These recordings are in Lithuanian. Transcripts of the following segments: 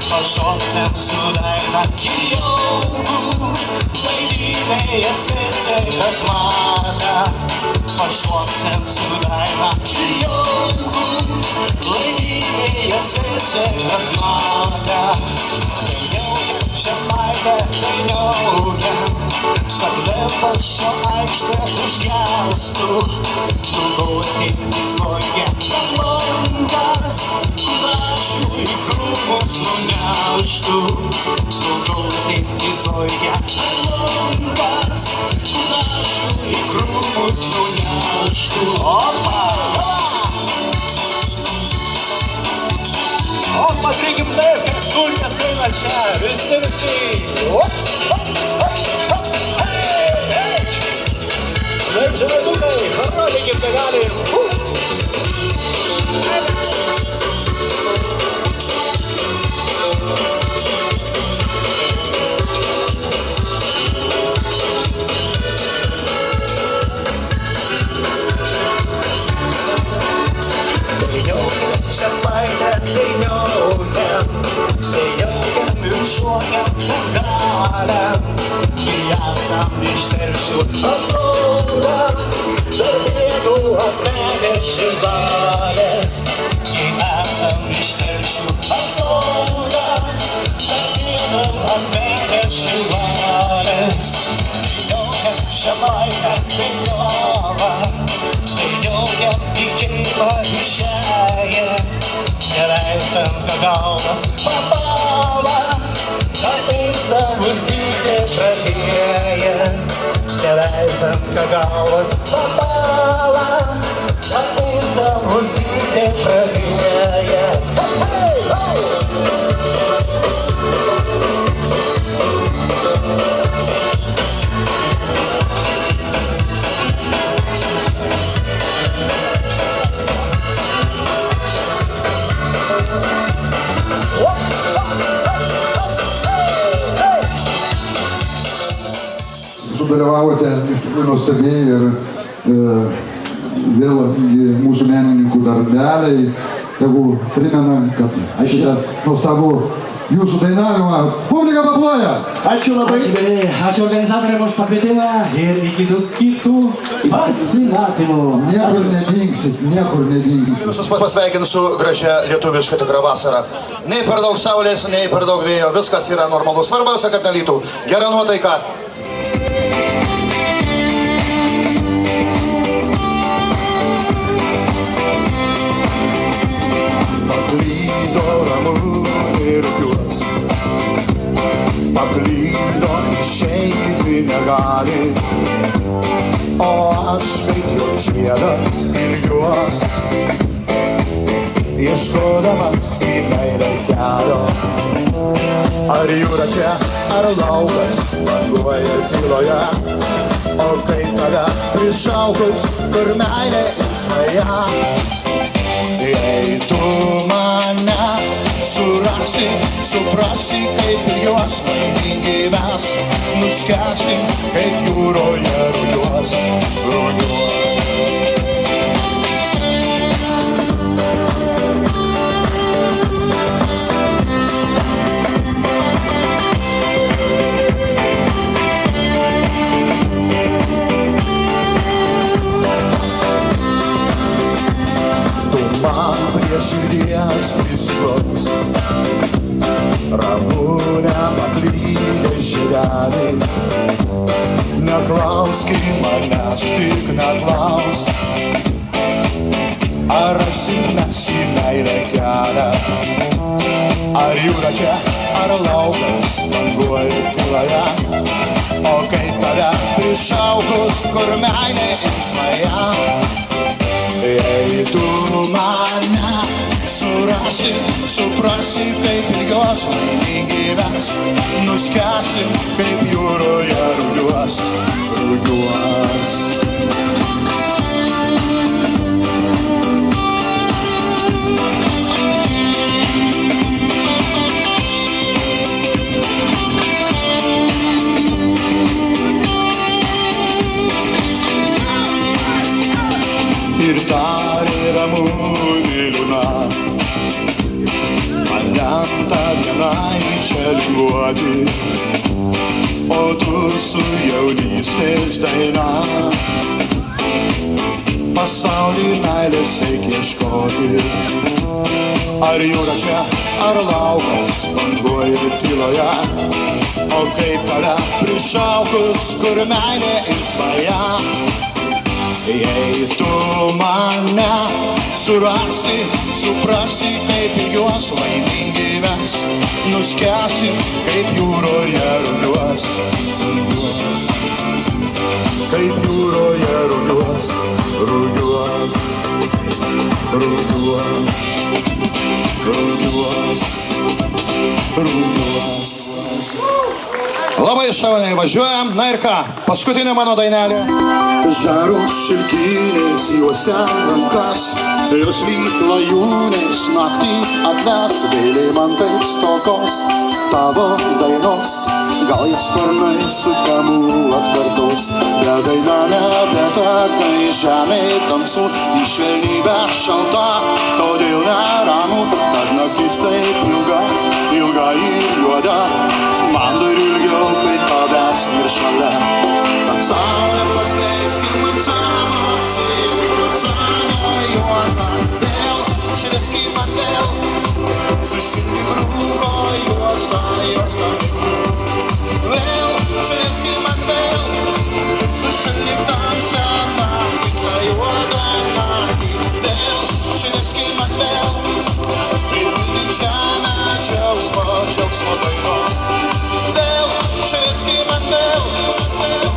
pašoksim su daina į jaukų, laimėjęs visi, kas matė. Pašoksim su daina į jaukų, laimėjęs visi, kas matė. Dainiauja Žemaitė, dainiauja, kad Lepašo aikštė užgestų, nugauti visokie langas, kudašių į krūmus nuneštų, nugauti visokie langas, kudašių į krūmus nuneštų. Opa, reikim taip, kad kulkės eina čia, visi. Taip, žemėdukai, parodykim, tai gali. Dainiauja Žemaitė, dainiauja mišuojam galę. Esam iš Telšių atstovą, darbėtų asmenės šilvalės. Esam iš Telšių atstovą, darbėtų asmenės šilvalės. Dainiauja Žemaitė, dainiauja į Keilą išėję. Neleisim, kad galvas pasalą, savus dydės žalėjas. Neleisim, kad galvas pasalą, savus dydės žalėjas. Sudalyvavote iš tikrųjų nuostabiai ir vėl mūsų menininkų darbeliai, tegu primena, kad šitą nuostabų jūsų dainavimą publika paploja. Ačiū labai. Ačiū organizatoriam už pakvietimą ir iki kitų pasimatymų. Niekur nedingsit, niekur nedingsit. Visus pasveikinu su gražia lietuviška tikra vasara. Nei per daug saulės, nei per daug vėjo, viskas yra normalu. Svarbiausia, kad nelytų. Gera nuotaika. Paklydo išeiti negali, o aš kaip jo žiedas ilgiuos, ieškodamas į meilę kelio. Ar jūra čia, ar laukas, banguoja tyloje, o kaip tada prišaukus, kur meilė įsmaja. Jei tu mane surasi, suprasi, kaip ir juos laimingi mes nuskęsim, kaip jūroje rugiuos. Prie širdies prispaus, ramūne paklydę širdelį. Neklausk manęs, tik neklausk, ar rasim mes į meilę kelią. Ar jūra čia, ar laukas, banguoja tyloje, o kaip tada prišaukus, kur meilė įsmaja. Jei tu mane surasi, suprasi, kaip ir jos laimingi mes nuskęsim, kaip jūroje rugiuos. Ir tarė ramūnė liūna, man lemta diena, linguoti, o tu su jaunystės daina. Pasaulį meilės eik ieškoti, ar jūra čia, ar laukas banguoja tyloje, o kaip tave prišaukus, kur meilė ir svaja. Jei tu mane surasi, suprasi, kaip juos laimingi mes, nuskęsi, kaip jūroje rugiuos. Kaip jūroje rugiuos, rugiuos, rugiuos, rugiuos, rugiuos. Labai šauniai važiuojam. Na ir ką, paskutinė mano dainelė. Žarus šilkinės juose rankas, jos lyg lajūnės naktį atves, vėliai man taip stokos tavo dainos. Gal jas sparnai sutemų atkartos, bet daina nebeteka į žemę tamsu, į švelnybę šalta, todėl neramu, kad naktis taip ilga, ilga ir juoda. Man dar ilgiau, kai tavęs ir šalia. Kad saulė paskleiski man savo širdį, savo juodą. Vėl švieski man vėl, sušildyk rūko juostą, juostą. Vėl švieski man vėl, sušildyk tamsią naktį, tą juodą naktį. Vėl švieski man vėl, pripildyk žemę džiaugsmo, džiaugsmo dainos. Švieski man vėl,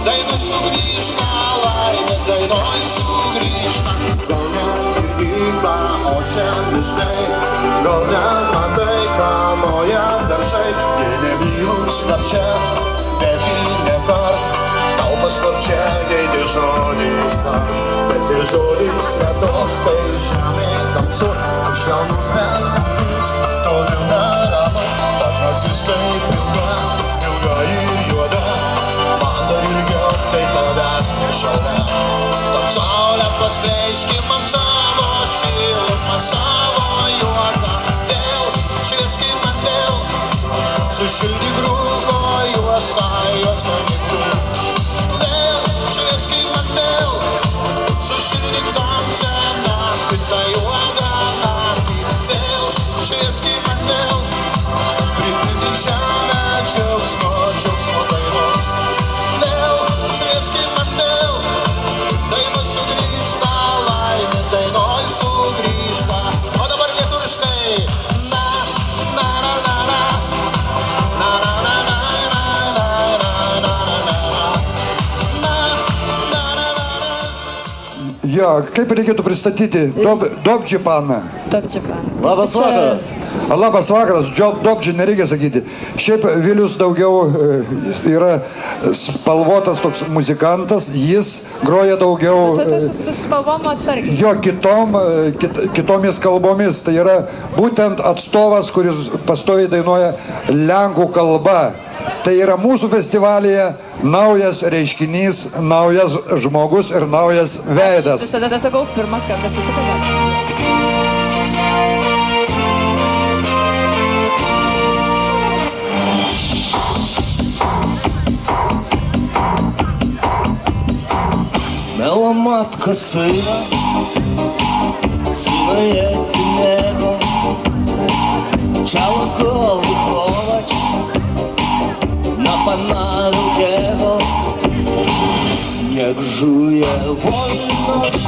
daina sugrįžta, laimė dainoj sugrįžta. Gal negirdinga, o žemiškai, gal nematai, ką moja daržai, jei nebylus slapčia, betgi nekart, tau paslapčia, jei tie žodis kart, bet tie žodis netoks, tai žemė tamsu, švelnus metus, todėl neramu, tad naktis taip ilga. Ir juoda, man dar ilgiau, kai tavęs nešalia. Tad saulė paskleiski man savo šilumą, savo juodą. Vėl švieski man vėl, sušildyk rūko juostą, juostą migdų. Vėl švieski man vėl, sušildyk tamsią naktį, tą juodą naktį. Vėl švieski man vėl, pripildyk žemę džiaugsmo, džiaugsmo dainos. Vėl švieski man vėl, daina sugrįžta, laimė dainoj sugrįžta. O dabar lietuviškai. Na, na, na, na, na, na, na, na, na, na, na, na, na, na. Jo, kaip reikėtų pristatyti Dobdžipaną? Dobdžipaną. Labas vakaras. Labas vakaras, Dobdži nereikia sakyti. Šiaip Vilius daugiau yra spalvotas toks muzikantas, jis groja daugiau Su spalvom atsargiai. jo kitomis kalbomis. Tai yra būtent atstovas, kuris pastoviai dainuoja lenkų kalba. Tai yra mūsų festivalyje naujas reiškinys, naujas žmogus ir naujas veidas. Tada atsakau, pirmas kartas susikalbėti. Мела матка сина, сина єдиного, чала кол виховач, на пана ругего, як жує вольność,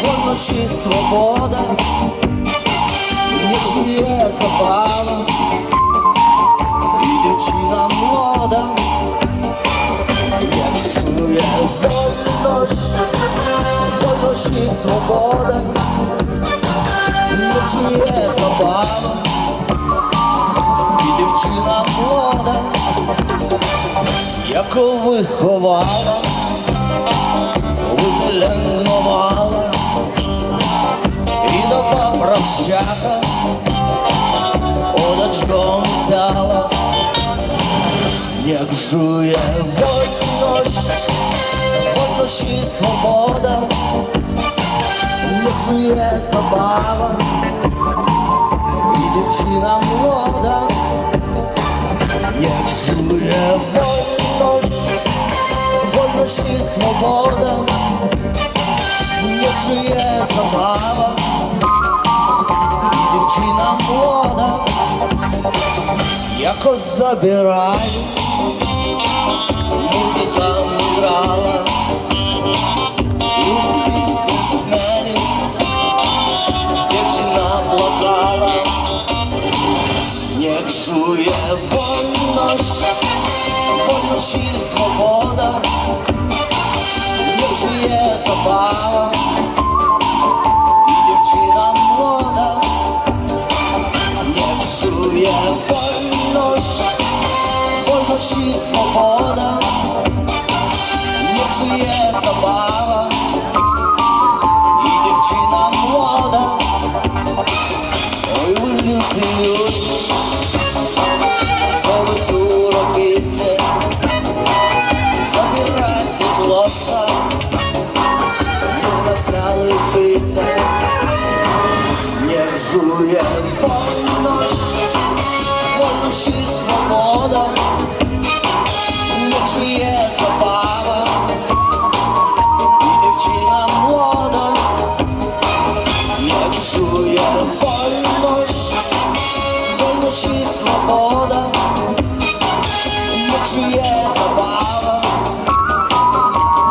вольność і свобода, як жує забава, і дівчина молода, як жує вольność, вольność і свобода, як жує забава, і дівчина молода, яку виховала, виленгнувала, і до поправщака одочком взяла, як жує вольność, вольność і свобода, як жує забава, і дівчина молода, Wolność i swoboda, niech żyje zabawa i dziewczyna młoda jakoś zabierają. Muzyka grała, ludzie всі сміли, dziewczyna płakała. Niech żyje wolność, wolność i swoboda, niech żyje zabawa i dziewczyna młoda. Niech żyje wolność, wolność i swoboda, niech żyje zabawa i dziewczyna młoda. Ой, ви люди, co wy tu robicie? Забирайте хлопца, на ціле життя. Niech żyje wolność, wolność i swoboda, niech żyje zabawa i dziewczyna młoda. Niech żyje wolność, wolność i swoboda, niech żyje zabawa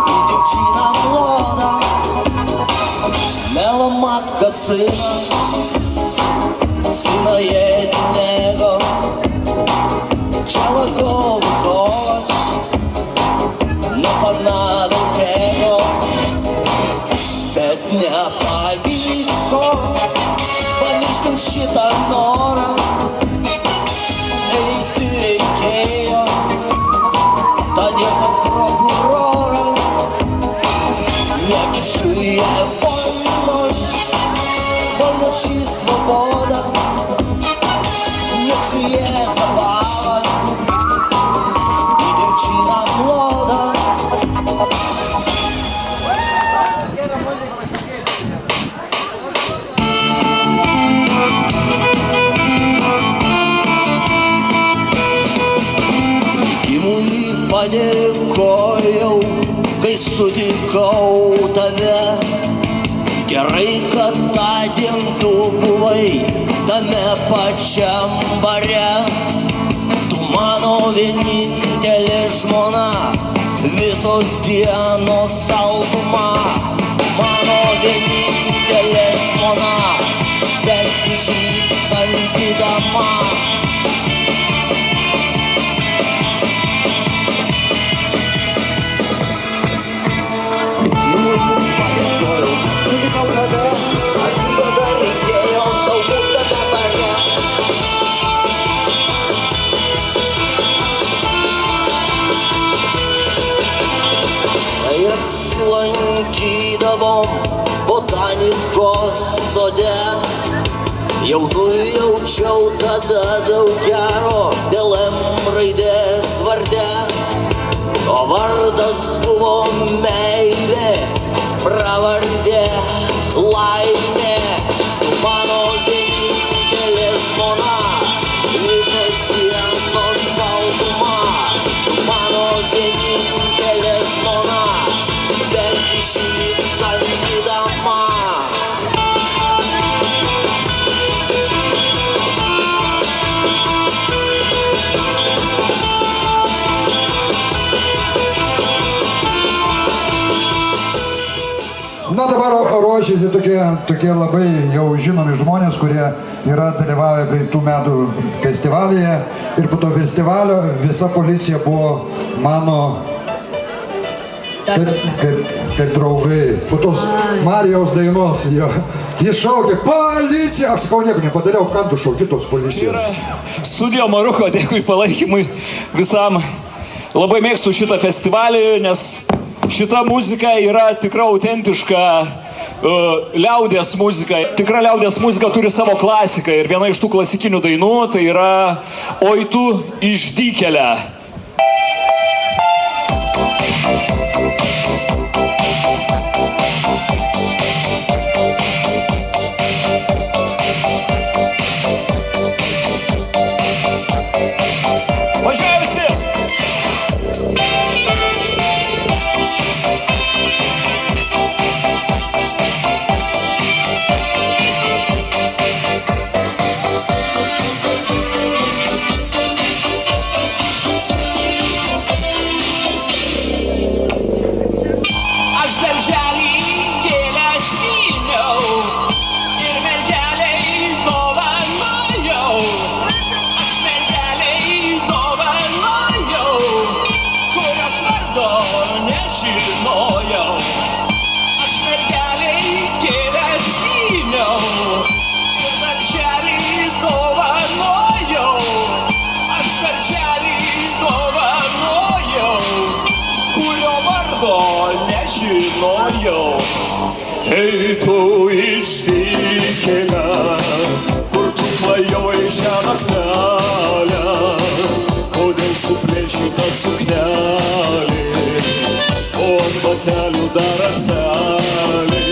i dziewczyna młoda. Miała matka syna jedynego, chciała go wychować na pana wielkiego. Бедня Павінко, панічком щита нора. Ей ти рікея, та дєва прокурора. Як жиє вольność, wolność i swoboda, niech żyje zabawa i dziewczyna młoda. Padėkojau, kai sutikau tave. Gerai, kad tądien tu buvai tame pačiam bare. Tu mano vienintelė žmona, visos dienos salduma. Mano vienintelė žmona, besišypsanti dama. Sutikau tave, aš tada reikėjo galbūt tada bare. Tai apsilankydavom botanikos sode, jau jaučiau tada daug gero dėl M raidės varde. O vardas buvo meilė, pravardė laimė. Tu mano vienintelė žmona, visos dienos salduma. Tu mano vienintelė žmona, besišypsanti dama. Na dabar ruošiasi tokie labai jau žinomi žmonės, kurie yra dalyvavę praeitų metų festivalyje. Ir po to festivalio visa policija buvo mano kaip draugai. Po tos Marijaus dainos jis šaukė policija. Aš sakau, nieko nepadariau, kam tu šauki tos policijos. Studijo Maruko, dėkui palaikymui visam. Labai mėgstu šitą festivalį, nes šita muzika yra tikra autentiška liaudės muzika. Tikra liaudės muzika turi savo klasiką ir viena iš tų klasikinių dainų tai yra Oi tu išdykėlė. žinojau. Ei tu išvykėlė, kur tu klajoji šią naktelę, kodėl suplėšyta suknelė, o ant batelių dar raselė.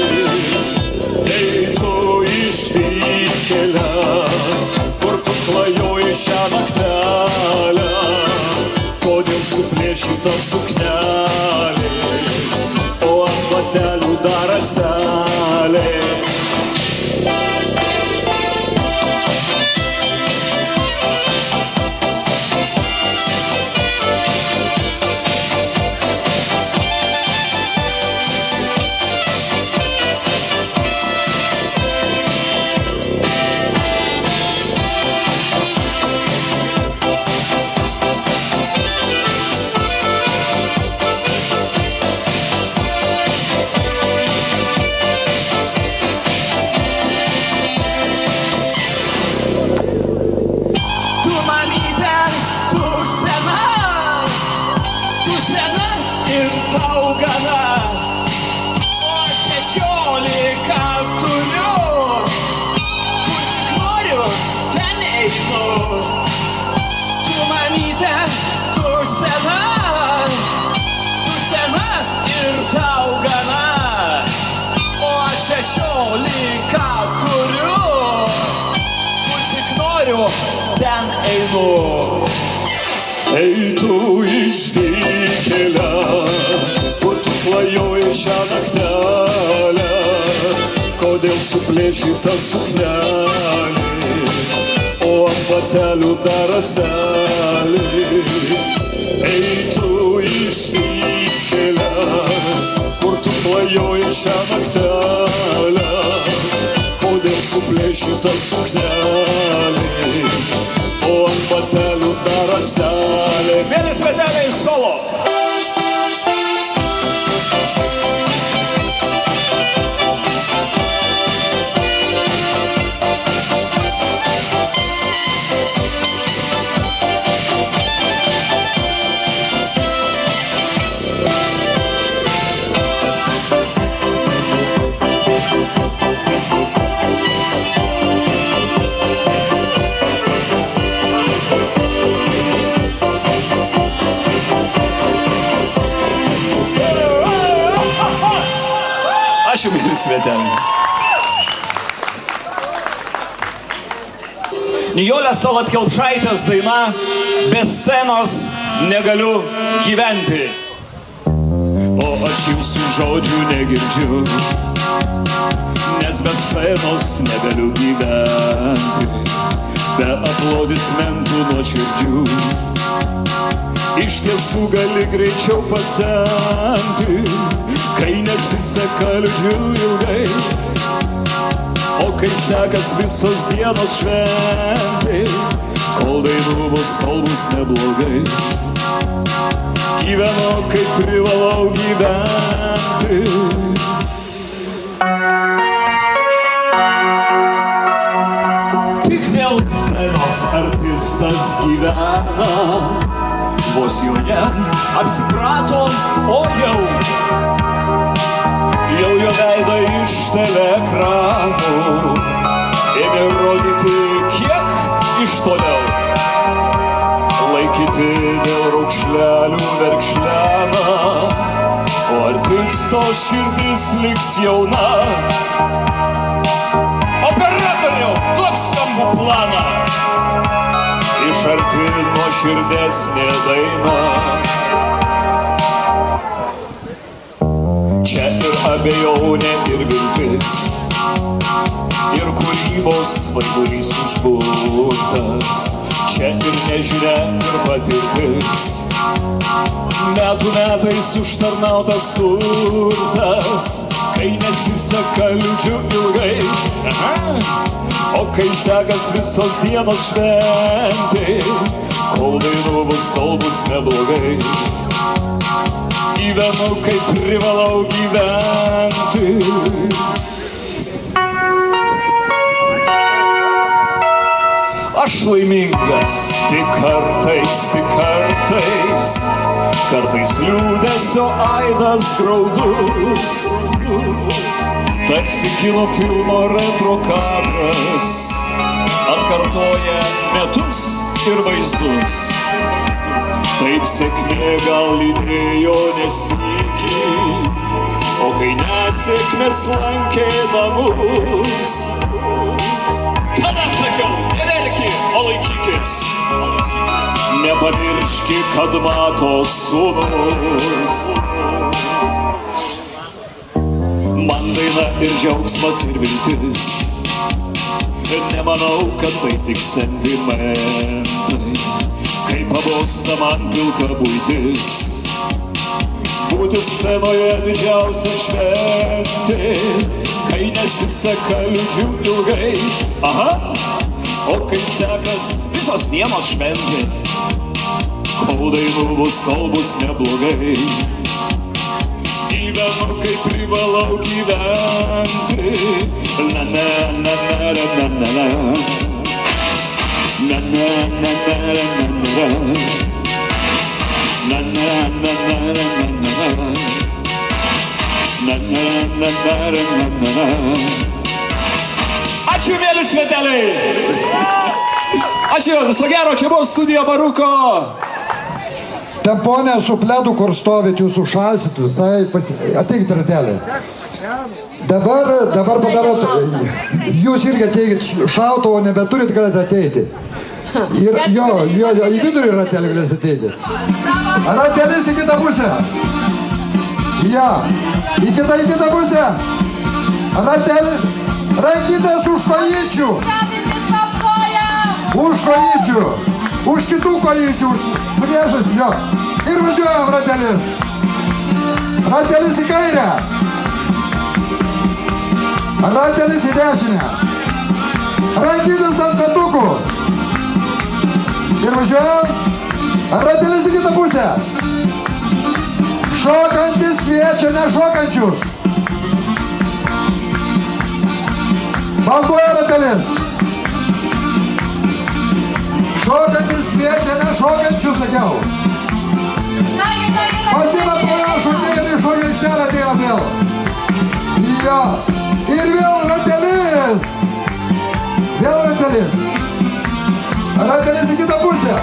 Ei tu išvykėlė, kur tu klajoji šią naktelę, kodėl suplėšyta suknelė, o ant batelių dar raselė. Ten einu. Ei tu išvykėlė, kur tu klajoji šią naktelę, kodėl suplėšyta suknelė, o ant batelių dar raselė. Ei tu išvykėlė, kur tu klajoji šią naktelę, kodėl suplėšyta suknelė, o ant batelių dar raselė. Mėlis vedeliai solo. Ačiū, mėlis vedeliai. Nijolės Tallat Kelpšaitės daina Be scenos negaliu gyventi. O aš jūsų žodžių negirdžiu, nes be scenos negaliu gyventi. Be aplodismentų nuoširdžių iš tiesų gali greičiau pasenti. Kai nesiseka, liūdžiu ilgai, o kai sekas visos dienos šventė, kol dainų bus, tol bus neblogai. Gyvenu, kaip privalau gyventi. Tik dėl scenos artistas gyvena, vos jo ne apsiprato, o jau jo veidą iš teleekranų ėmė rodyti kiek iš toliau. Laikyti dėl raukšlelių verkšleną, o artisto širdis liks jauna. Operatoriau, duok stambų planą, iš arti nuoširdesnė daina. Čia ir abejonė, ir viltis, ir kūrybos svaigulys užburtas. Čia ir nežinia, ir patirtis, metų metais užtarnautas turtas. Kai nesiseka, liūdžiu ilgai, o kai sekas visos dienos šventė, kol dainų bus, tol bus neblogai. Gyvenu, kaip privalau gyventi. Aš laimingas tik kartais, Kartais liūdesio aidas graudus, tarsi kino filmo retro kadras, atkartoja metus ir vaizdus. Taip sėkmė gal lydėjo nesykį, o kai nesėkmės lankė namus, tada sakiau, neverki, o laikykis, nepamirški, kad mato sūnus. Man daina ir džiaugsmas ir viltis, nemanau, kad tai tik sentimentai, kai pabosta man pilka buitis. Būti scenoje didžiausia šventė, kai nesiseka liūdžiu ilgai. Aha, o kai sekas visos dienos šventė, kol dainų bus, tol bus neblogai. Gyvenu, kaip privalau gyventi. Na na na na na na na na na na na na na na na na. Ačiū, mėly sveteliai! Ačiū, viso gero, čia buvo studija Maruko. Ten ponė su pledu, kur stovit, jūs užšalsit visai, ateikit ratelį. Dabar padarot, jūs irgi ateikit šautuvo, nebeturit, galite ateiti. Ir jo, į vidurį ratelį galės ateiti. Ratelis į kitą pusę. Ja, į kitą pusę. Ratelis, rankytės už kojyčių. Už kojyčių. Už kitų kojyčių, už priešas, jo. Ir važiuojam, ratelis. Ratelis į kairę. Ratelis į dešinę. Rankytės ant petukų. Ir važiuojam. Ratelis į kitą pusę. Šokantis kviečia nešokančius. Banguoja ratelis. Šokantis kviečia nešokančius, sakiau. Pasivakoja šokėlį, šokia aikštelę ateina vėl. Jo. Ir vėl ratelis. Vėl ratelis. Ratelis į kitą pusę.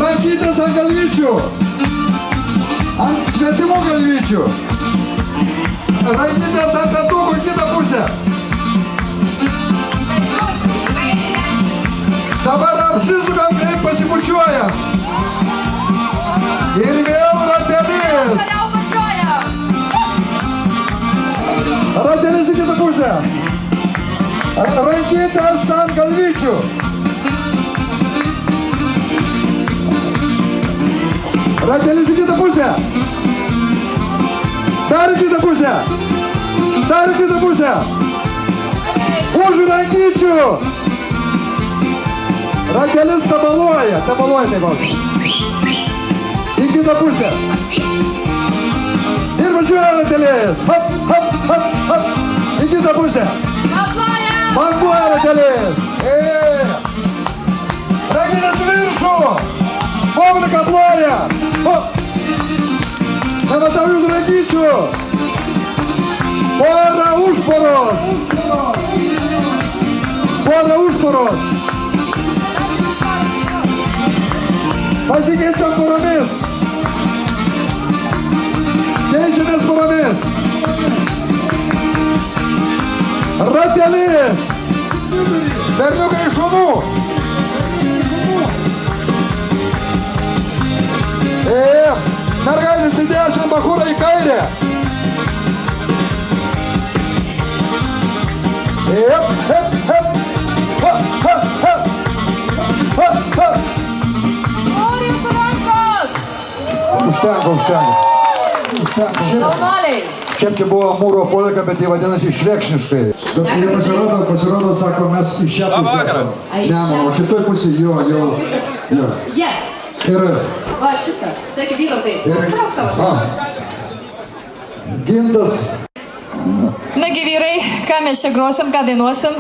Rankytės ant galvyčių. Ant svetimų galvyčių. Rankytės ant petukų į kitą pusę. Dabar apsisukam, kaip pasipučiuojam. Ir vėl ratelis. Ratelis į kitą pusę. Rankytės ant galvyčių. Ratelis į kitą pusę. Dar į kitą pusę. Dar į kitą pusę. Už rankyčių. Ratelis tabaluoja taip pat. Į kitą pusę. Ir važiuoja ratelis. Hop, hop, hop, hop. Į kitą pusę. Banguoja ratelis. Rankytės viršų. Publika ploja. Nematau jūs rankyčių. Pora užporos. Pora užporos. Pasikeičiam poromis. Keičiamės poromis. Ratelis. Berniukai iš šunų. Mergaitės į dešinę, bachūra į kairę. Užtenka. Čia buvo mūro polika, bet jie vadinasi švekšniškai. Bet jie pasirodo, sako, mes iš šią pusę. Ne, o kitoj pusė jo. Ir... Va šitą, sakė vytautai, pasitrauk savo. Gintas. Nagi vyrai, ką mes čia grosim, ką dainuosim?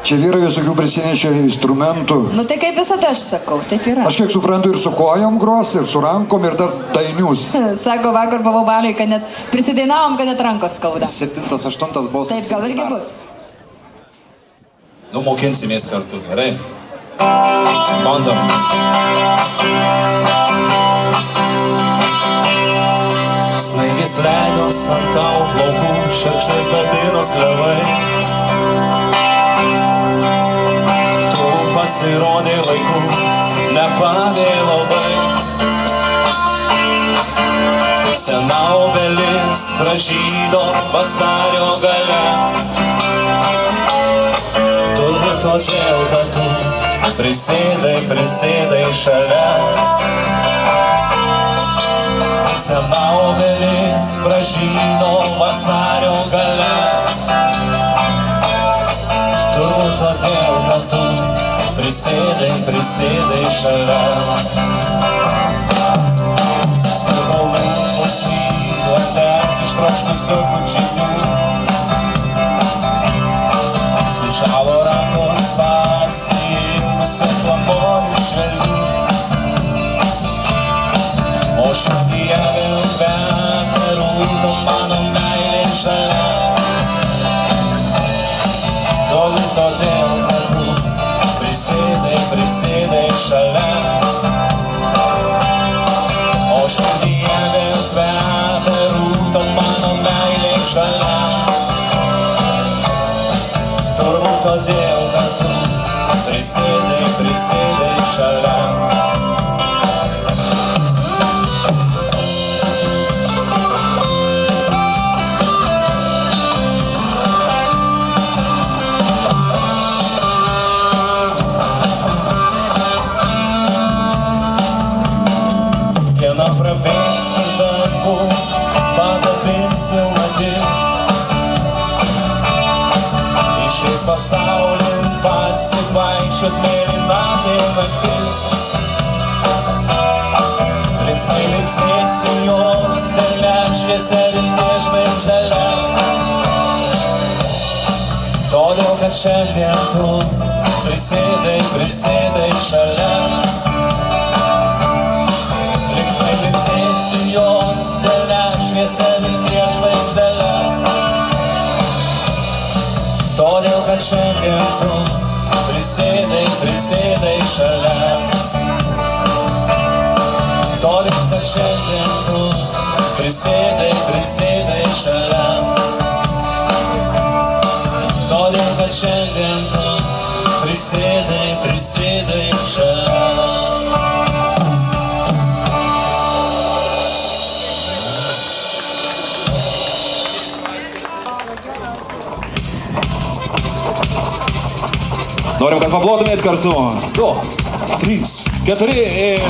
Čia vyrai visokių prisinešė instrumentų. Nu tai kaip visada aš sakau, taip yra. Aš kiek suprantu, ir su kojom gros, ir su rankom, ir dar dainius. Sako, vakar buvau baliui, kad net prisidainavom, kad net rankos skauda. 7-8 balsas. Taip, gal irgi bus. Nu, mokinsimės kartu, gerai? Bandom. Snaigės leidos ant tavo plaukų, šerkšnės dabinos klevai. Tu pasirodė laiku, nepavėlavai. Sena obelis pražydo vasario gale. Turbūt todėl, kad tu prisėdai šalia. Sena obelis pražydo vasario gale. Turbūt todėl, kad tu prisėdai šalia. Spirgau lūpos lyduotės ištroškusios bučinių. Sužalo rankos pasiilgusios glamonių švelnių. O širdyje vėl kvepia rūto mano meilė žalia. Todėl, kad tu prisėdai šalia. O širdyje vėl kvepia rūto mano meilė žalia. Turbūt todėl, kad tu prisėdai šalia. Diena prabėgs ir dangų padabins pilnatis. Išeis pasaulin pasivaikščiot mėlynatė naktis. Linksmai linksėsiu jos dėlę, šviesia vilties žvaigždele. Todėl, kad šiandien tu prisėdai šalia. Linksmai linksėsiu jos dėlę, šviesia vilties žvaigždele. Todėl, kad šiandien tu prisėdai šalia. Todėl, kad šiandien tu prisėdai šalia. Todėl, kad šiandien tu prisėdai šalia. Norim, kad paplotumėt kartu. 2, 3, 4 ir...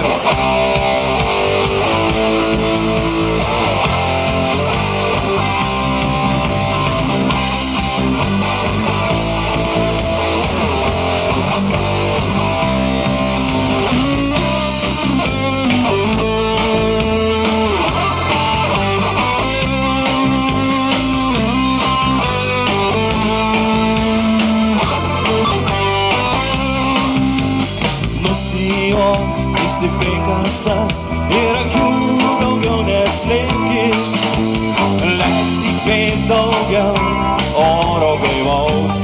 Įsipėkasas ir akių daugiau neslėpkis. Leisk įkvėpt daugiau oro gaivaus.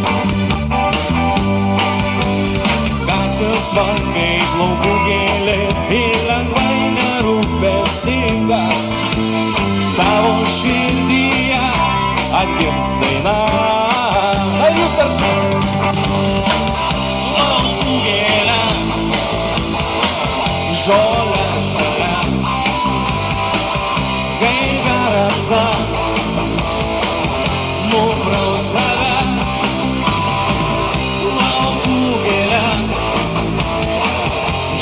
Gatvės vangiai plaukų gėlė ir lengvai nerūpestinga. Tavo širdyje atgims daina. Tai jūs kartu. Plaukų gėlė. Žolė šalia, kaip rasa, nupraus tave. Laukų gėlė,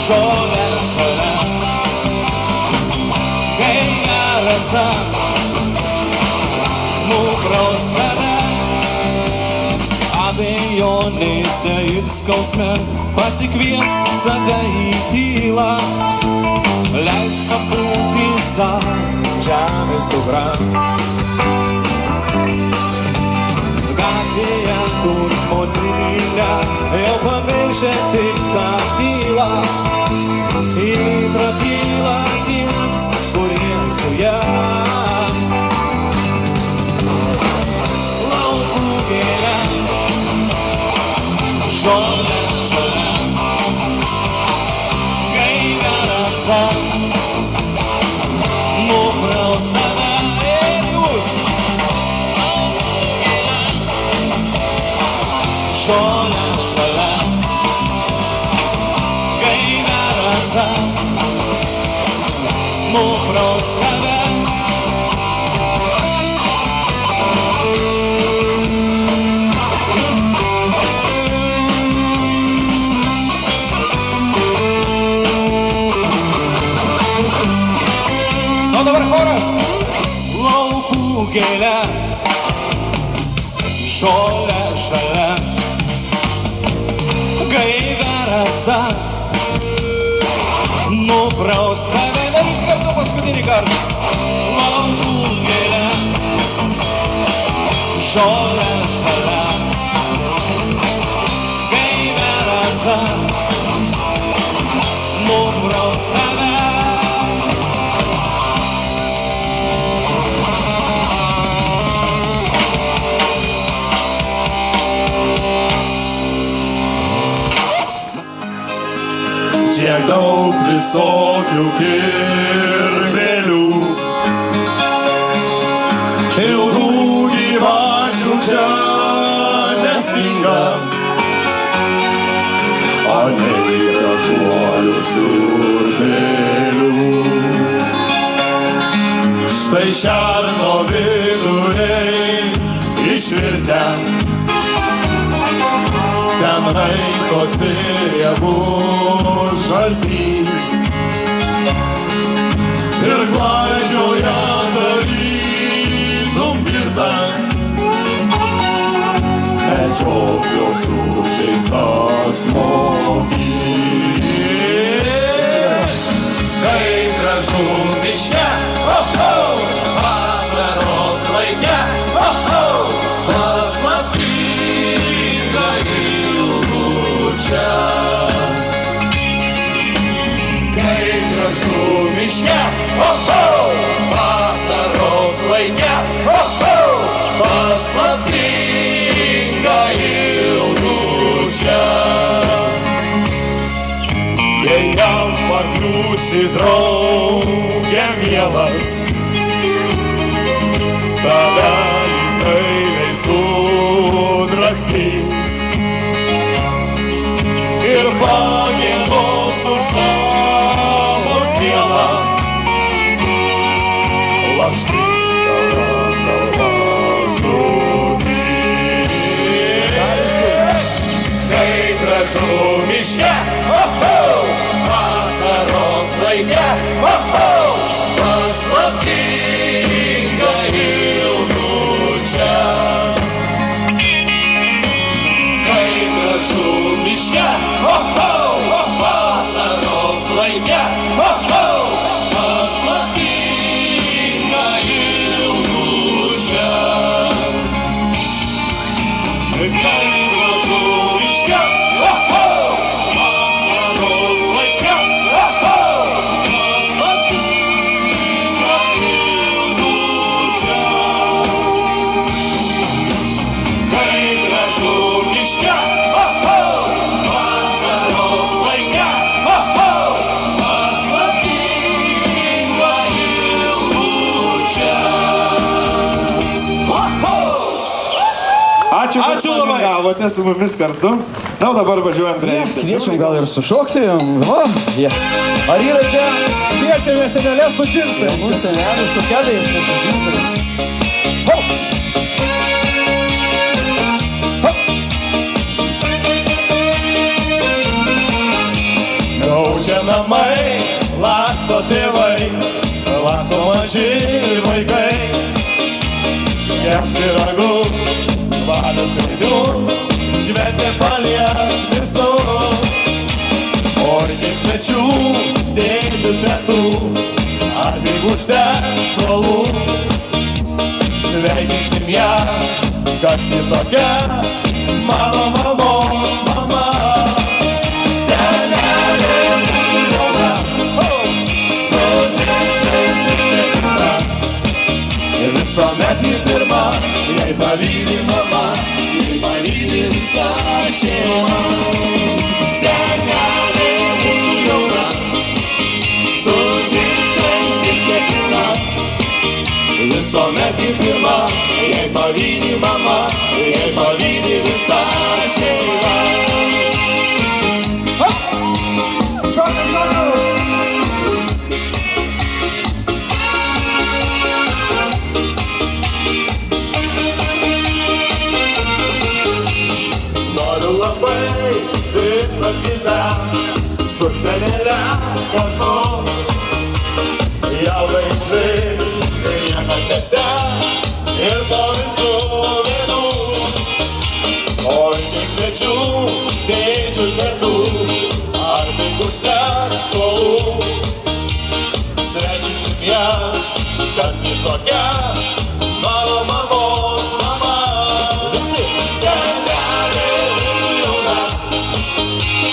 žolė šalia, kaip rasa, nupraus tave. Abejonėse ir skausme pasikvies save į tylą. Leisk pabūti sau žemės dukra. Gatvėje, kur žmonių milia šiek tiek papyla ir prabyla tiems, kurie su ją. Laukų gėlė, žolė, žolė, gaiva rasa, nupraus tave ir jūs. Laukų gėlė, žolė, žolė, gaiva rasa, nupraus tave. Dabar choras. Laukų gėlė, žolė žalia, gaiva rasa, nupraus tave. Visi kartu paskutinį kartą. Laukų gėlė, žolė žalia, gaiva rasa, nupraus tave. Tiek daug visokių kirmėlių, ilgų gyvačių čia nestinga, anei gražuolių siurbėlių. Štai šerno viduriai išvirtę, ten raikosi riebus žaltys ir klaidžioja tarytum girtas, medžioklio sužeistas lokys. Kaip gražu miške, vasaros laike, paslaptinga ilgučia. Kaip gražu miške, vasaros laike, paslaptinga ilgučia. Jei jam pakliūsi draugė mielas, tada jis gailiai sudraskys ir pagiedos už tavo sielą. Lakštingala kalba žudys. Kaip gražu miške, vasaros laike, paslaptinga ilgučia. Kaip gražu miške, vasaros laike, paslaptinga ilgučia. Kaip gražu miške, vasaros laike, paslaptinga ilgučia. Kaip gražu miške, vasaros laike, paslaptinga ilgučia. Ačiū labai. Gavote su mumis kartu. Na, dabar važiuojam prie rimtesnių. Kviečiam gal ir sušokti. Va, yes. Ar yra čia? Kviečiame senelės su džinsais. Mūsų senelių su kedais ir su džinsais. Ho! Gaukia namai, laksto tėvai, laksto maži vaikai. Kepsi ragus, valios reinius, šventė palies visur. O reikia svečių, dėdžių pietų, atvykušte suolų. Sveikinsim ją, kas ji tokia, mano mamos mama. visuomet į pirmą, jei pavydi mama, jei pavydi visa šeima. Senelė mūsų jauna, su džinsais ir tekina, visuomet į pirmą, jei pavydi mama, jei pavydi visa šeima. Visą kitą su senelė kartu, jaunai žaidžiai niekatėse ir po visų vėdų, o tik svečių, dėdžių tetų, ar tik užteks suolų, sveikinsim jas, kas ji tokia, mano mamos mama. Senelė mūsų jauna,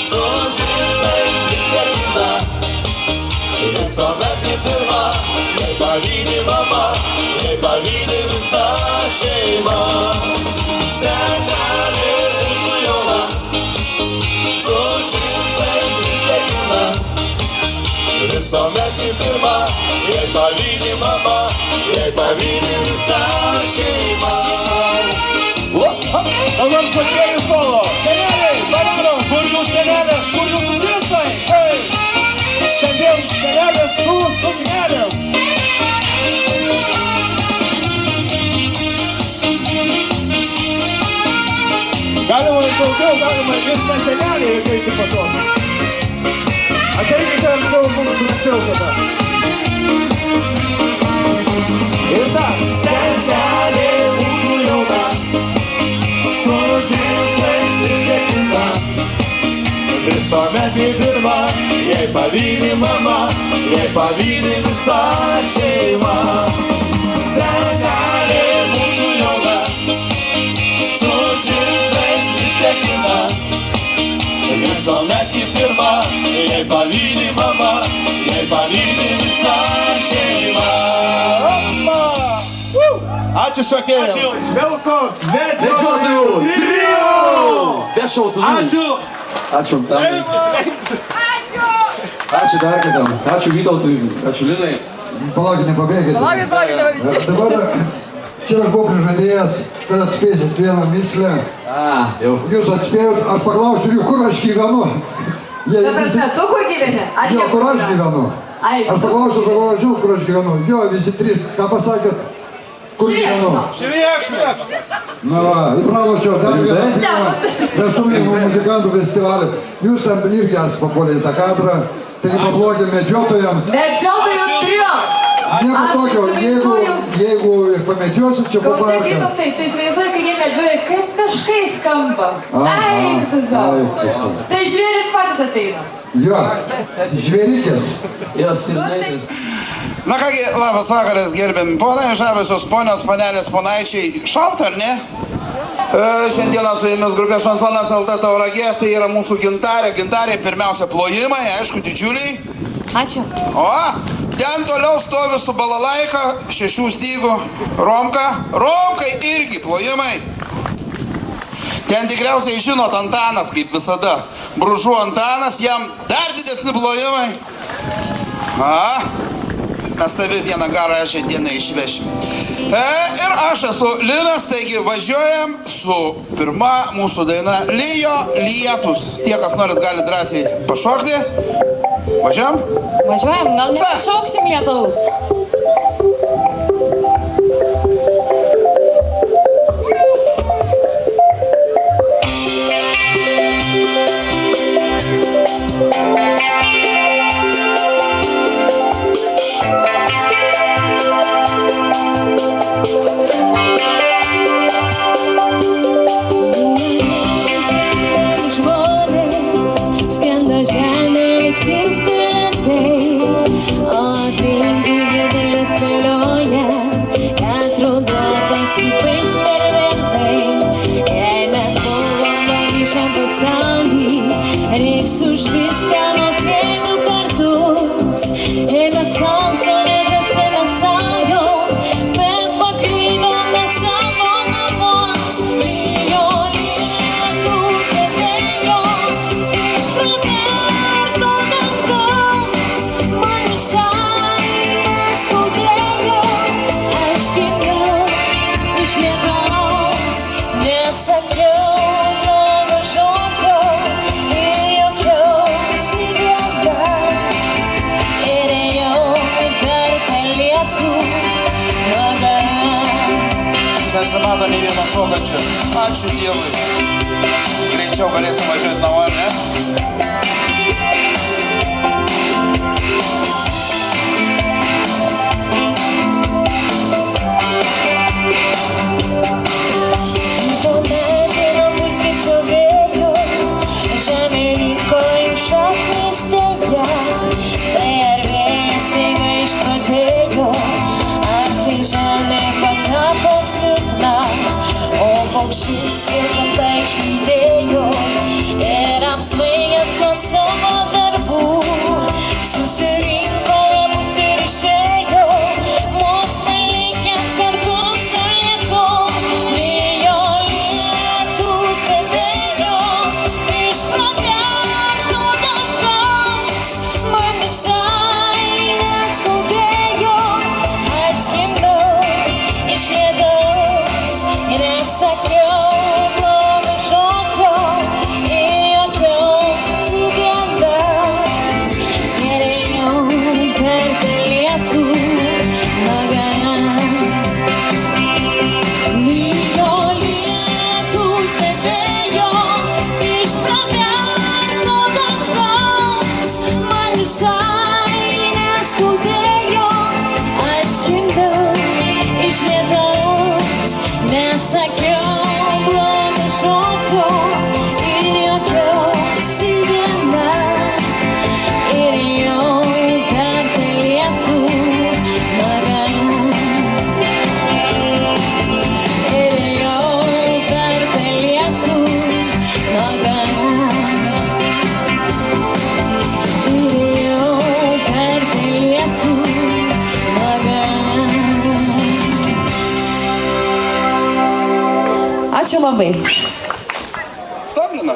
su džinsais vis tekina, visuomet į pirmą, jei pavydi mama, jei pavydi visa šeima. Senelė mūsų jauna, su džinsais vis tekina, visuomet į pirmą, jei pavydi mama, jei pavydi visa šeima. Dabar šokėjų solo. Seneliai, padarom. Kur jūs senelės, kur jūsų džinsai? Štai. Šiandien senelės su suknelėm. Galima ir daugiau, galima ir viską seneliai, kai tik pašokti. Ateikite arčiau, mums drąsiau tada. Ir dar. Senelė mūsų jauna, su džinsais ir tekina, visuomet į pirmą, jei pavydi mama, jei pavydi visa šeima. Senelė mūsų jauna, su džinsais vis tekina, visuomet į pirmą, jei pavydi mama, jei pavydi visa šeima. Ačiū šokėjams. Ačiū. Švelsos vedžiotojų trio. Be šautuvų. Ačiū. Ačiū Antanai. Ačiū dar kitam. Ačiū Vytautui. Ačiū Linai. Palaukit, nepabėgite. Dabar čia aš buvau prižadėjęs, kad atspėsit vieną mislę. Jau. Jūs atspėjot, aš paklausiu jų, kur aš gyvenu. Ta prasme, tu kur gyveni? Jo, kur aš gyvenu. Aš paklausiu, sakau, žinot, kur aš gyvenu. Jo, visi trys, ką pasakėt? Kur gyvenu? Šviekšmė. Na va, įpraločiau, dar vieną filmą, vestuvinių muzikantų festivalį. Jūs irgi esate papuolę į tą kadrą, taigi paplokė medžiotojams. Medžiotojų trio. Nieko tokio, jeigu pamedžiosit, čia Klausyk, paparka. Vytautai, tu įsivaizduoji, kai jie medžioja, kaip miškai skamba. Eik tu savo. Tai žvėris patys ateina. Jo, žvėrikės. Na kągi, labas vakaras, gerbiami ponai, žaviosios ponios, panelės, ponaičiai. Šalta, ar ne? Šiandieną su jumis grupė Šansonas LT Tauragė, tai yra mūsų gintarė. Gintarė pirmiausia plojimai, aišku, didžiuliai. Ačiū. O, ten toliau stovi su balalaika, 6 stygų, Romka. Romkai irgi plojimai. Ten tikriausiai žinot Antanas, kaip visada. Bružų Antanas, jam dar didesni plojimai. Mes tavi vieną garą šiandieną išvešim. Ir aš esu Linas, taigi važiuojam su pirma mūsų daina Lijo lietus. Tie, kas norit, gali drąsiai pašokti. Važiuojam? Važiuojam, gal nepašauksim lietaus. Žemė tik tirpti lėtai, o aplinkui iš lietaus nesakiau blogo žodžio ir jokiausi viena ir ėjau per tą lietų nuoga. Nesimato nei vieno šokančio. Ačiū Dievui. Greičiau galėsim važiuoti namo, ar ne? To medžiai namus kirčio vėjo, žemė liko jų šaknis deja. Tai ar vėjas staiga išprotėjo, ar tai žemė patapo silpna, o paukščius ir gamta išlydėjo ir apsvaigęs nuo savo darbų susirinko labus ir išėjo, mus palikęs kartu su lietum. Lijo lietus, bet ėjo iš pragardo dangaus, man visai neskaudėjo, aš gimiau iš lietaus ir nesakiau blogo žodžio ir jokiausi viena ir ėjau per tą lietų nuoga. Lijo lietus, bet ėjo iš pragardo dangaus, man visai neskaudėjo, aš gimiau iš lietaus, nesakiau blogo žodžio ir jokiausi viena ir ėjau per tą lietų nuoga. Ir ėjau per tą lietų nuoga. Ir ėjau per tą lietų nuoga. Ačiū labai. Stablina.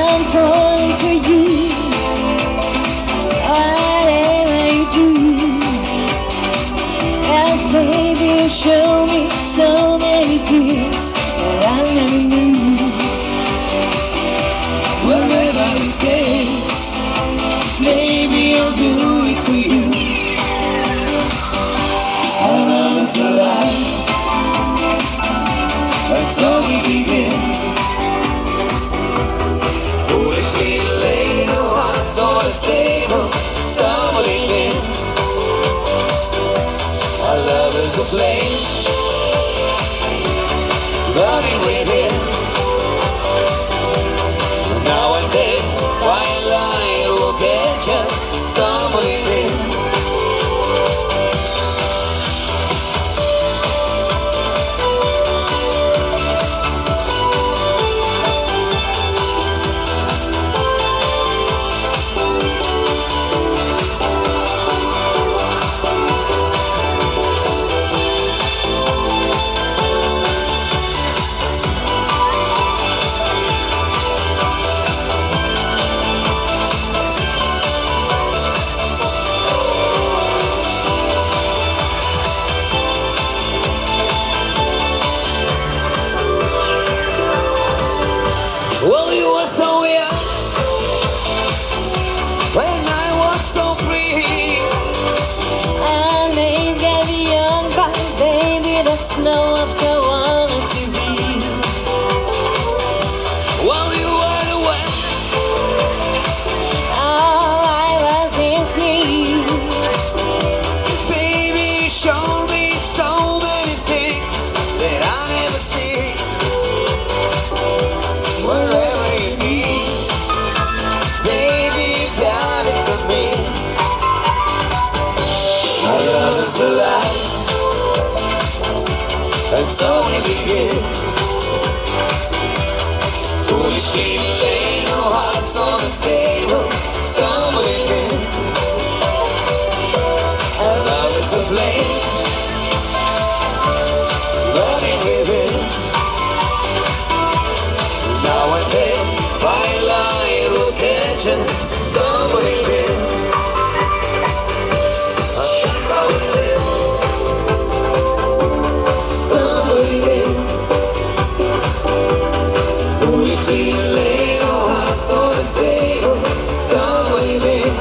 I'm falling for you, whatever you do, 'cause baby you show me so many things that I never knew. Wherever it takes, maybe I'll do it for you. Our love is alive, that's all we begin. Stumbling in, our love is a flame burning within. Now and then, twilight will catch us stumbling in. Well, you were so young when I was so free. I may get young, but baby, that's not what I wanted to be. Well, you were the one, all I was in need. Baby, show It's only begin. Foolishly laying our hearts on the table. Stumbling in. Our love is a flame, burning within. Now and then, find light will catch and stumbling in. Stumbling in. Foolishly laying our hearts on the table. Stumbling in.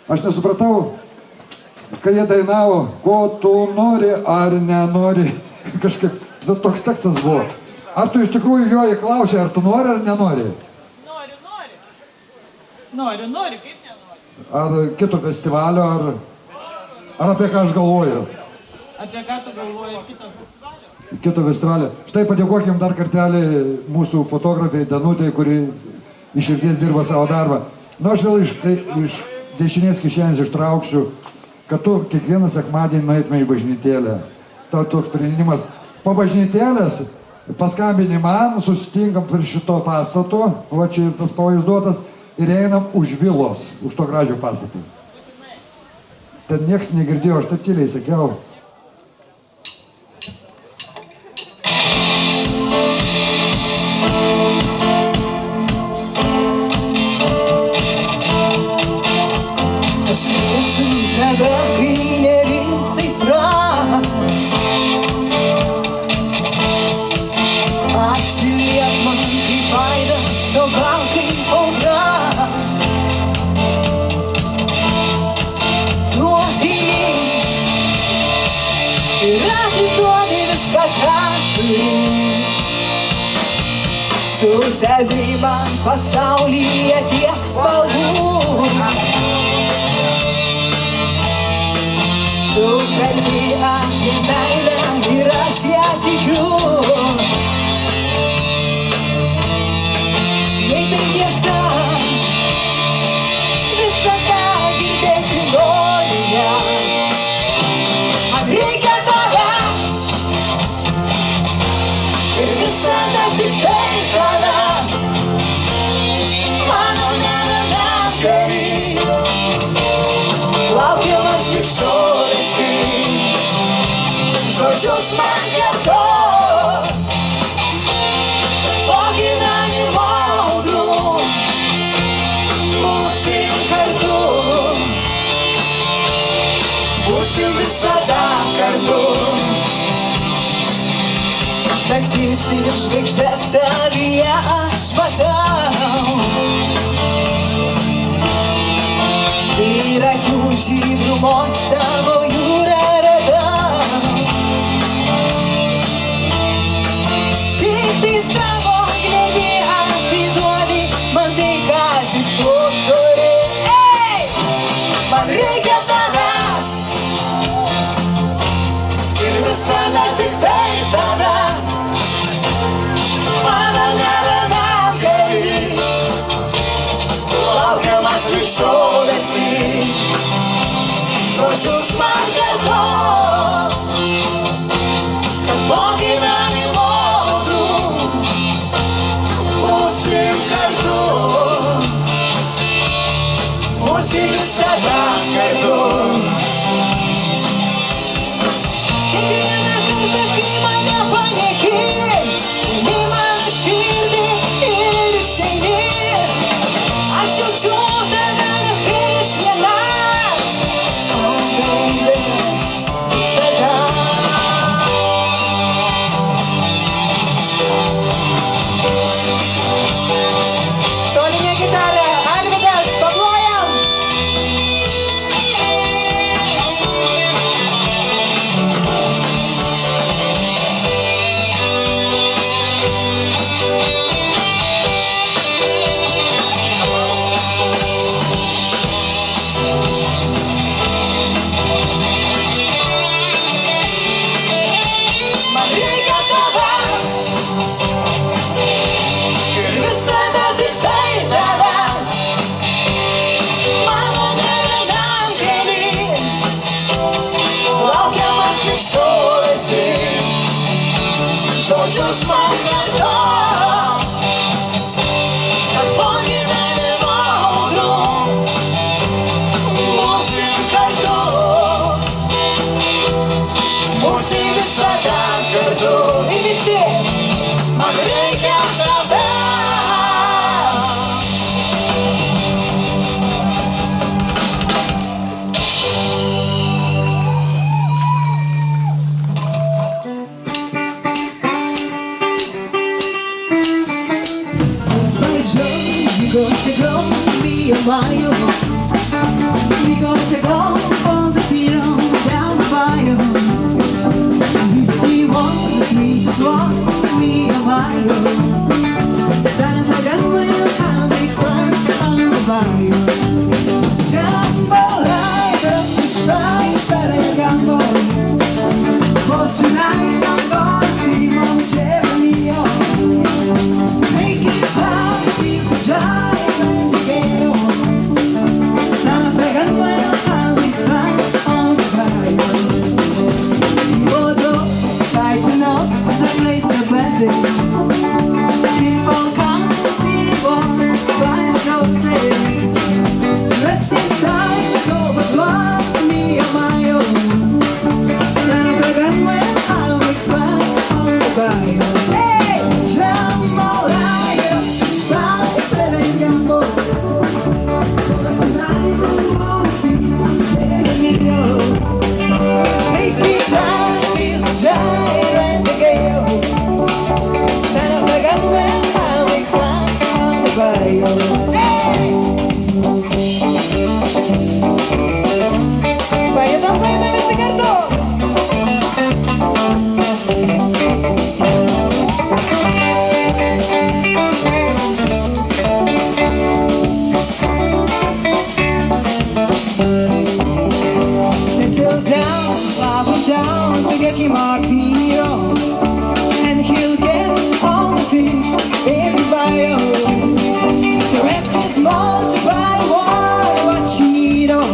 Aš nesupratau, kai jie dainavo, ko tu nori ar nenori. Kažkaip toks tekstas buvo. Ar tu iš tikrųjų jo įklausė, ar tu nori ar nenori? Noriu, kaip nenori. Ar kito festivalio, ar apie ką aš galvoju? Apie ką tu galvoji kito festivalio? Kito festivalio. Štai padėkokim dar kartelį mūsų fotografijai Danutei, kuri iš širdies dirba savo darbą. Nu, aš vėl iš dešinės kišenės ištrauksiu, kad tu kiekvieną sekmadienį nueitume į bažnytėlę. Tau toks sprendimas. Po bažnytėlės paskambini man, susitinkam prie šito pastato, va čia tas pavaizduotas, ir einam už vilos, už to gražio pastato. Ten nieks negirdėjo, aš taip tyliai sakiau. Aš esu tave, kai nerims aistra. Atsiliep man kaip aidas, o gal kaip audra. Tu atėjai ir atiduodi viską, ką turi. Su tavimi man pasaulyje tiek spalvų. Tu kalbi apie meilę ir aš ją tikiu. Jei tai tiesa, visada girdėti noriu ją. Man reikia tavęs ir visada tik tai tavęs. Mano neramiam kely laukiamas tik šoris. Žodžius man kartok, po gyvenimo audrų būsim kartu, būsim visada kartu. Naktis ir žvaigždės tavyje aš matau, ir akių žydrumos tavo jūrą radau. Tik tai savo glėbį atiduodi man tai, ką tik tu turi. Man reikia tavęs ir visada tik tai tavęs. Mano neramiam kely laukiamas lik šiol esi. Žodžius man kartok, kad po gyvenimo audrų būsim kartu, būsim visada kartu. Kiekvieną kartą, kai mane palieki, imi mano širdį ir išeini, aš jaučiu tave net kai aš viena. Solinė gitarė, Alvydas, paplojam! skaičius man kartu, kad po gyvenimo audrų būsim kartu, būsim visada kartu. Ir visi, man reikia tavęs. We got to go, be a while. We got to go on the piano down the bayou. We see one, the sweetest one, be a while. Santa Fe will have a fun on the bayou. Jambalaya, fish fry, better gumbo. For tonight I'm gonna see Mama Cheerio. Make it fun, people jive and the gale. Santa Fe will have a fun on the bayou. Although fighting up the place of blessing, people come to see one by the roses. Rest in time, go but one, me and my own. Santa Fe will have a fun on the bayou. Hey, jambalaya, fry, better gumbo. Tonight I'm gonna see Cheerio. Take me down, feel the jive and the gale. Santa Fe will have a fun on the bayou. Hey! Bayou don't play the music at all. Settle down, bow down to get him our hero, and he'll get all the fish in the bayou. So if there's more to buy, what you need, oh,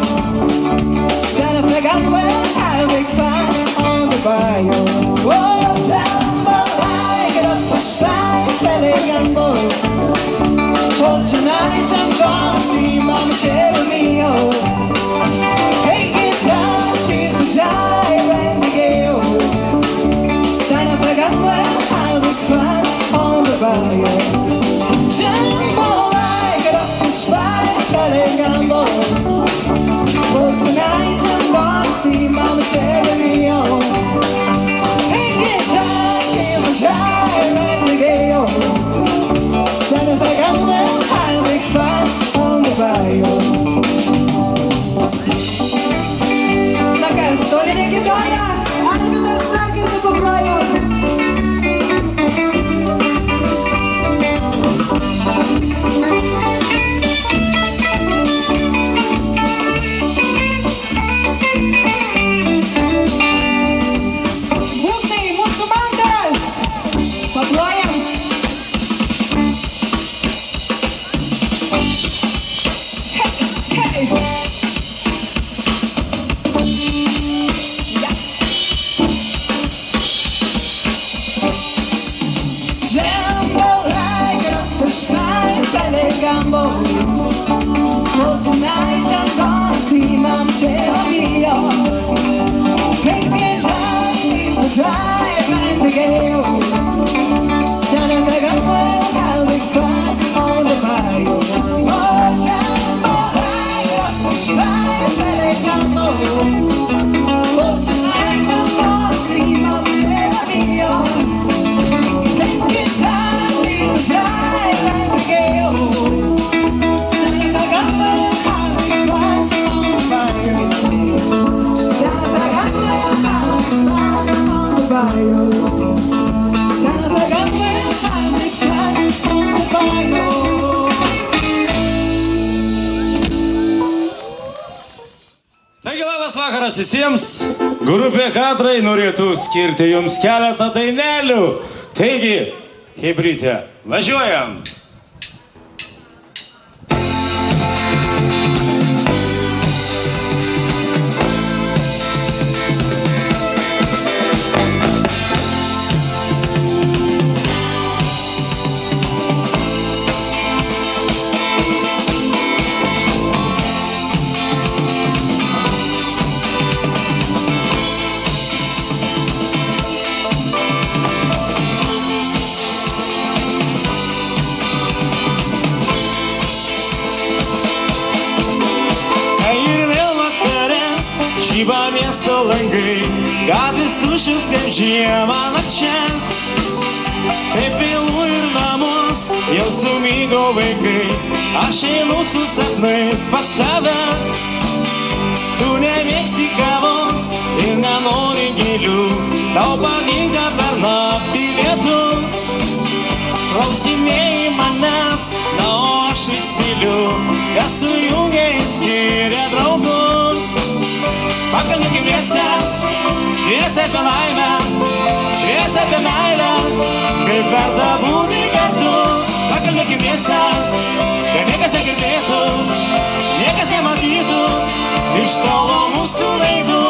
Santa Fe will have a fun on the bayou. Oh, jambalaya, get up, push back, belly gumbo. For tonight I'm gonna see Mama Cheerio. Take it down, feel the jive and the gale. Santa Fe will have a fun on the bayou. Jambalaya, get up, push back, belly gumbo. For tonight I'm gonna see Mama Cheerio. Take it down, feel the jive and the gale. Santa Fe will have a fun on the bayou. La canzone di chitarra, anche per stacchi di pobraio. Мутный, мусульманка, поплоем. Hey, hey. Jambalaya, push back, belly gumbo. For tonight I'm gonna see Mama Cheerio. Make it hot, people drive and the gale. Santa Fe will have a fun on the bayou. Oh, jambalaya, push back, belly gumbo. For tonight I'm gonna see Mama Cheerio. Make it hot, people drive and the gale. Santa Fe will have a fun on the bayou. Santa Fe will have a fun on the bayou. Santa Fe will have a fun on the bayou. Taigi labas vakaras visiems. Grupė Kadrai norėtų skirti jums keletą dainelių. Taigi, hebrytė, važiuojam. Žiba miesto langai, gatvės tuščios kaip žiemą nakčia. Taip vėlu ir namus, jau sumygo vaikai, aš einu su sapnais pas tave. Tu nemėgsti kavos ir nenori gėlių, tau patinka per naktį lietus. Klausimėjai manęs, na o aš vis tyliu, kas sujungia ir skiria draugus. Pakalbėkim dviese, dviese apie laimę, dviese apie meilę, kaip verta būti kartu. Pakalbėkim dviese, kad niekas negirdėtų, niekas nematytų iš tolo mūsų veidų.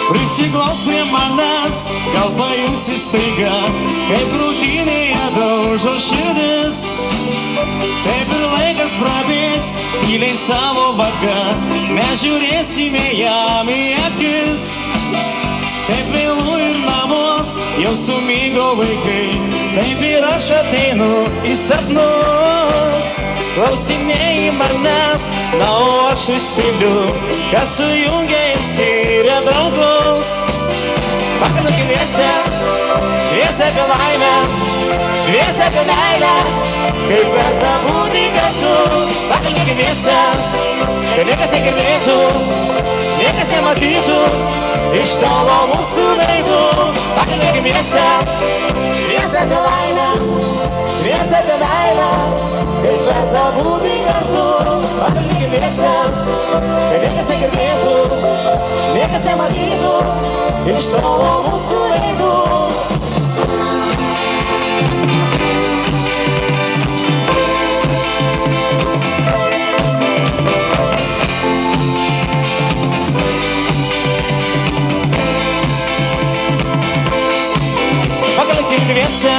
Prisiglaus prie manęs, gal pajusi staiga, kaip krūtinėje daužo širdis. Taip ir laikas prabėgs, tyliai savo vaga, mes žiūrėsime jam į akis. Taip vėlu ir namus, jau sumygo vaikai, taip ir aš ateinu į sapnus. Klausinėjai manęs, na o aš vis tyliu, kas sujungia ir skiria draugus. Pakalbėkim dviese, dviese apie laimę, dviese apie meilę, kaip verta būti kartu. Pakalbėkim dviese, kad niekas negirdėtų, niekas nematytų iš tolo mūsų veidų. Pakalbėkim dviese, dviese apie laimę, dviese apie meilę, kaip verta būti kartu. Pakalbėkim dviese, kad niekas negirdėtų, niekas nematytų iš tolo mūsų veidų. Pakalbėkim dviese,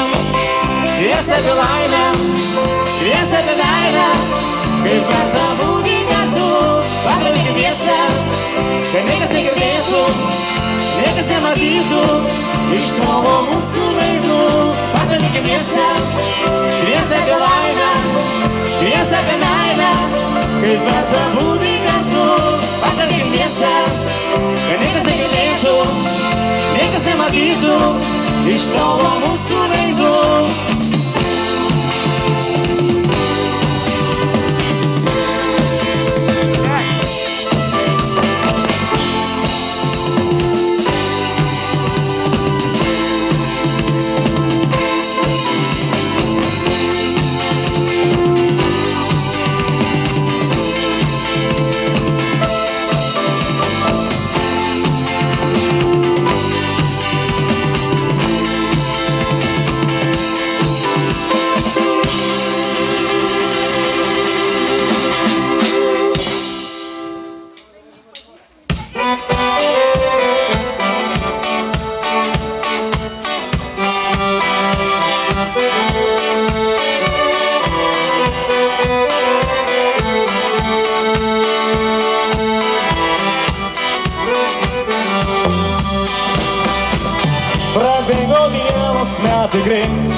dviese apie laimę, dviese apie meilę, kaip verta būti kartu. Pakalbėkim dviese, kad niekas negirdėtų, niekas nematytų iš tolo mūsų veidų. Pakalbėkim dviese, dviese apie laimę, dviese apie meilę, kaip verta būti kartu. Pakalbėkim dviese, kad niekas negirdėtų, niekas nematytų iš tolo mūsų veidų. Prabėgo vienas metai greit,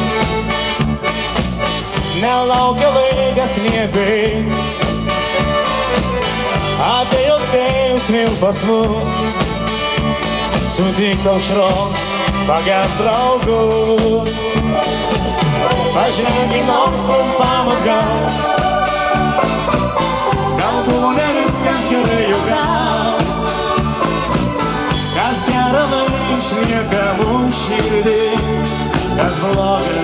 nelaukia laikas liepiai. Atėjo tėjus vėl pas mus, sutikta aušros, pagers draugus. Pažvelk į nors trumpam atgal, gal buvo ne viskas gerai jau gal. Kas gera išlieka mums širdį, kas bloga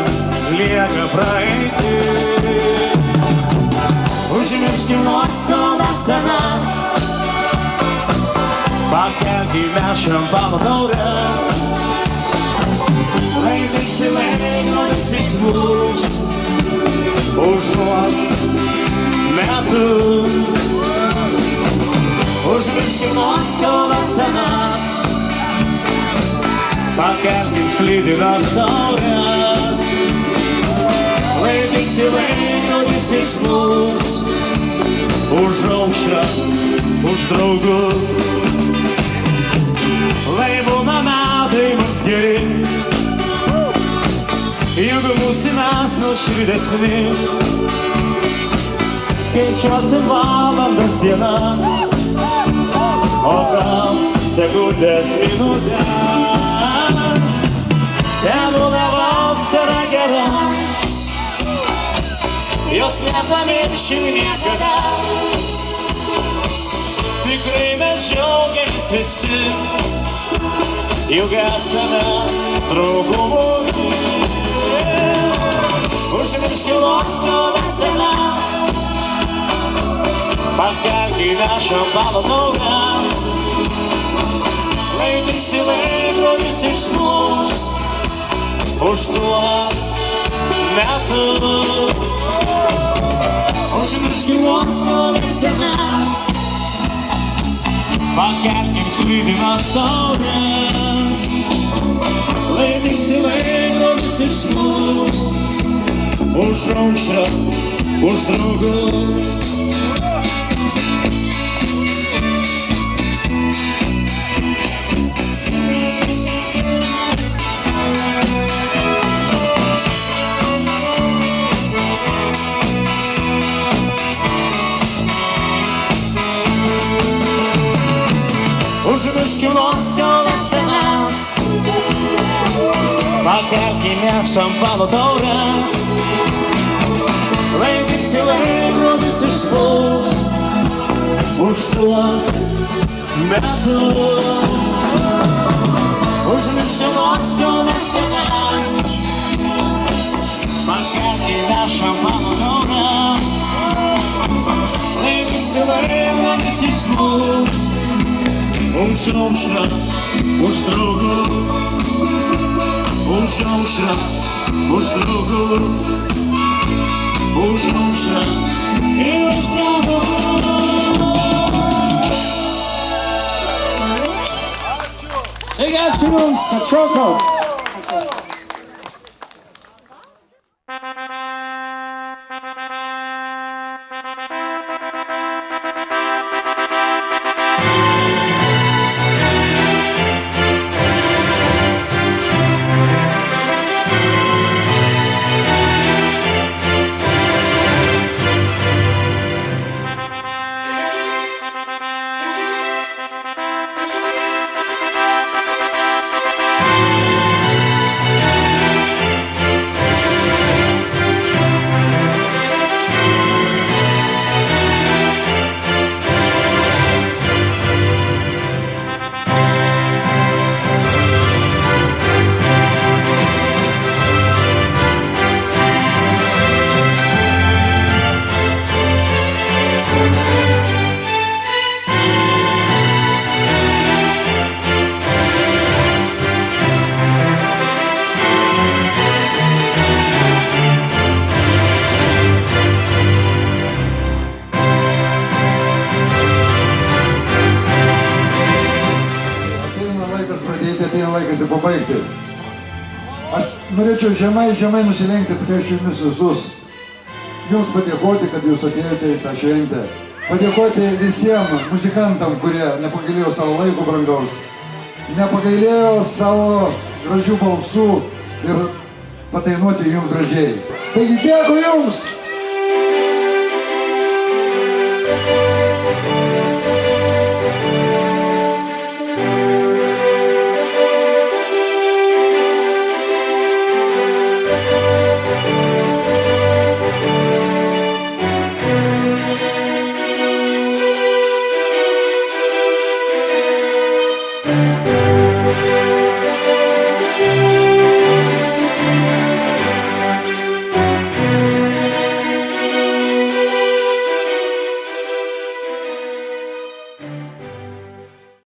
lieka praeiti. Užmirškim nuoskaudas senas, pakelkime šampano taures. Lai visi laikrodis išlūš už tuos metus. Užmirškim nuoskaudas senas, pakelkim sklidinas taures. Lai visi laikrodis išlūš už aušrą, už draugus. didesni. Skaičiuosim valandas dienas, o gal sekundės minutės. Tenule vasara gera, jos nepamiršim niekada. Tikrai mes džiaugiamės visi, juk esame draugų būti. Užmirškim nuoskaudas senas, pakelkime šampano taures. Lai visi laikrodis išmuš už tuos metus. Užmirškim nuoskaudas senas, pakelkim skrydimas taures. Lai visi laikrodis išmuš už aušrą, už draugus. Užmirškim nuoskaudas senas, pakelkime šampano taures. Lai visi laikrodis išmuš už tuos metus. Užmirškim nuoskaudas senas, pakelkime šampano taures. Lai visi laikrodis išmuš už aušrą, už draugus. Už aušrą, už draugus. Už aušrą ir už draugus. Taigi ačiū Jums, kad šokot. Pabaigti. Aš norėčiau žemai nusilenkti prieš jumis visus. Jums padėkoti, kad jūs atėjote į tą šventę. Padėkoti visiems muzikantam, kurie nepagailėjo savo laiko brangaus, nepagailėjo savo gražių balsų ir padainuoti jums gražiai. Taigi dėkui jums!